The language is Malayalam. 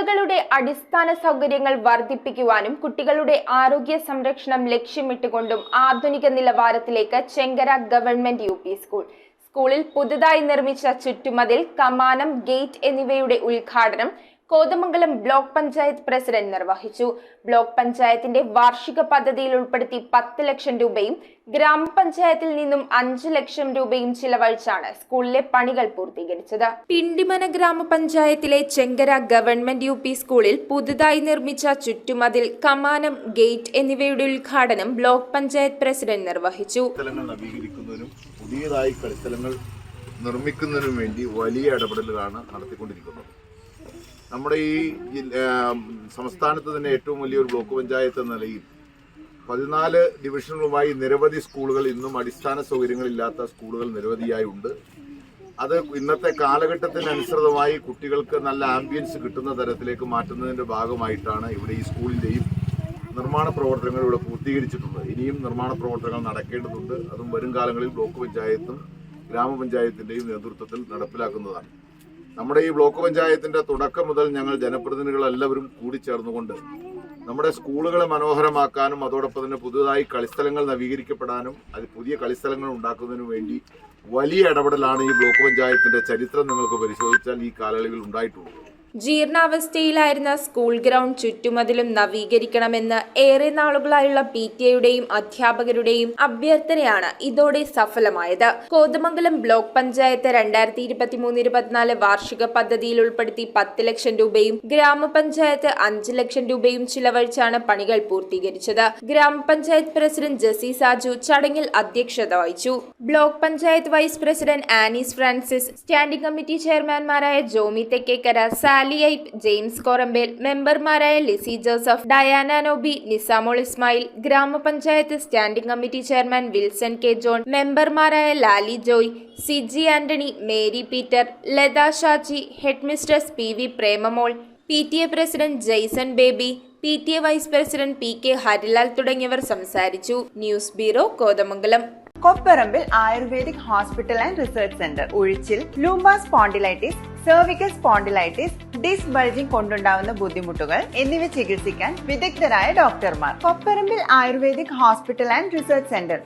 സ്കൂളുകളുടെ അടിസ്ഥാന സൗകര്യങ്ങൾ വർദ്ധിപ്പിക്കുവാനും കുട്ടികളുടെ ആരോഗ്യ സംരക്ഷണം ലക്ഷ്യമിട്ടുകൊണ്ടും ആധുനിക നിലവാരത്തിലേക്ക് ചെങ്കര ഗവൺമെന്റ് യു.പി. സ്കൂളിൽ പുതുതായി നിർമ്മിച്ച ചുറ്റുമതിൽ, കമാനം, ഗേറ്റ് എന്നിവയുടെ ഉദ്ഘാടനം കോതമംഗലം ബ്ലോക്ക് പഞ്ചായത്ത് പ്രസിഡന്റ് നിർവഹിച്ചു. ബ്ലോക്ക് പഞ്ചായത്തിന്റെ വാർഷിക പദ്ധതിയിൽ ഉൾപ്പെടുത്തി 10 ലക്ഷം രൂപയും ഗ്രാമപഞ്ചായത്തിൽ നിന്നും 5 ലക്ഷം രൂപയും ചിലവഴിച്ചാണ് സ്കൂളിലെ പണികൾ പൂർത്തീകരിച്ചത്. പിണ്ടിമന ഗ്രാമപഞ്ചായത്തിലെ ചെങ്കര ഗവൺമെന്റ് യു.പി. സ്കൂളിൽ പുതുതായി നിർമ്മിച്ച ചുറ്റുമതിൽ, കമാനം, ഗേറ്റ് എന്നിവയുടെ ഉദ്ഘാടനം ബ്ലോക്ക് പഞ്ചായത്ത് പ്രസിഡന്റ് നിർവഹിച്ചു. പുതിയതായി കളിസ്ഥലങ്ങൾ നിർമ്മിക്കുന്നതിനു വേണ്ടി വലിയ ഇടപെടലുകളാണ് നടത്തിക്കൊണ്ടിരിക്കുന്നത്. നമ്മുടെ ഈ സംസ്ഥാനത്ത് തന്നെ ഏറ്റവും വലിയൊരു ബ്ലോക്ക് പഞ്ചായത്ത് എന്ന നിലയിൽ 14 ഡിവിഷനുകളുമായി നിരവധി സ്കൂളുകൾ, ഇന്നും അടിസ്ഥാന സൗകര്യങ്ങളില്ലാത്ത സ്കൂളുകൾ നിരവധിയായി ഉണ്ട്. അത് ഇന്നത്തെ കാലഘട്ടത്തിനനുസൃതമായി കുട്ടികൾക്ക് നല്ല ആംബിയൻസ് കിട്ടുന്ന തരത്തിലേക്ക് മാറ്റുന്നതിൻ്റെ ഭാഗമായിട്ടാണ് ഇവിടെ ഈ സ്കൂളിൻ്റെയും നിർമ്മാണ പ്രവർത്തനങ്ങൾ ഇവിടെ പൂർത്തീകരിച്ചിട്ടുണ്ട്. ഇനിയും നിർമ്മാണ പ്രവർത്തനങ്ങൾ നടക്കേണ്ടതുണ്ട്. അതും വരും കാലങ്ങളിൽ ബ്ലോക്ക് പഞ്ചായത്തും ഗ്രാമപഞ്ചായത്തിൻ്റെയും നേതൃത്വത്തിൽ നടപ്പിലാക്കുന്നതാണ്. നമ്മുടെ ഈ ബ്ലോക്ക് പഞ്ചായത്തിൻ്റെ തുടക്കം മുതൽ ഞങ്ങൾ ജനപ്രതിനിധികളെല്ലാവരും കൂടിച്ചേർന്നുകൊണ്ട് നമ്മുടെ സ്കൂളുകളെ മനോഹരമാക്കാനും അതോടൊപ്പം തന്നെ പുതുതായി കളിസ്ഥലങ്ങൾ നവീകരിക്കപ്പെടാനും അത് പുതിയ കളിസ്ഥലങ്ങൾ ഉണ്ടാക്കുന്നതിനു വേണ്ടി വലിയ ഇടപെടലാണ് ഈ ബ്ലോക്ക് പഞ്ചായത്തിൻ്റെ ചരിത്രം നിങ്ങൾക്ക് പരിശോധിച്ചാൽ ഈ കാലയളവിൽ ഉണ്ടായിട്ടുള്ളത്. ജീർണാവസ്ഥയിലായിരുന്ന സ്കൂൾ ഗ്രൗണ്ട് ചുറ്റുമതിലും നവീകരിക്കണമെന്ന് ഏറെ നാളുകളായുള്ള PTA-യുടെയും അധ്യാപകരുടെയും അഭ്യർത്ഥനയാണ് ഇതോടെ സഫലമായത്. കോതമംഗലം ബ്ലോക്ക് പഞ്ചായത്ത് 2023-24 വാർഷിക പദ്ധതിയിൽ ഉൾപ്പെടുത്തി 10 ലക്ഷം രൂപയും ഗ്രാമപഞ്ചായത്ത് 5 ലക്ഷം രൂപയും ചിലവഴിച്ചാണ് പണികൾ പൂർത്തീകരിച്ചത്. ഗ്രാമപഞ്ചായത്ത് പ്രസിഡന്റ് ജെസി സാജു ചടങ്ങിൽ അധ്യക്ഷത വഹിച്ചു. Block panchayat vice president Anees Francis, standing committee ചെയർമാൻമാരായ ജോമി തെക്കേക്കര, സാലിയൈപ്പ്, ജെയിംസ് കോറമ്പേൽ, മെമ്പർമാരായ Lissy Joseph, Diana Noby, Nisamol Ismail, Gramapanchayat standing committee chairman Wilson K John, മെമ്പർമാരായ Lali Joy, Siji Antony, Mary Peter, Latha Shaji, headmistress PV Premamol, PTA president Jaison Baby, PTA vice president PK Harilal തുടങ്ങിയവർ സംസാരിച്ചു. News bureau, Kothamangalam. Kopparambil Ayurvedic hospital and research centre. ഉഴിച്ചിൽ, lumbar spondylitis, cervical spondylitis, disk bulging കൊണ്ടുണ്ടാവുന്ന ബുദ്ധിമുട്ടുകൾ എന്നിവ ചികിത്സിക്കാൻ വിദഗ്ധരായ ഡോക്ടർമാർ. Kopparambil Ayurvedic hospital and research centre,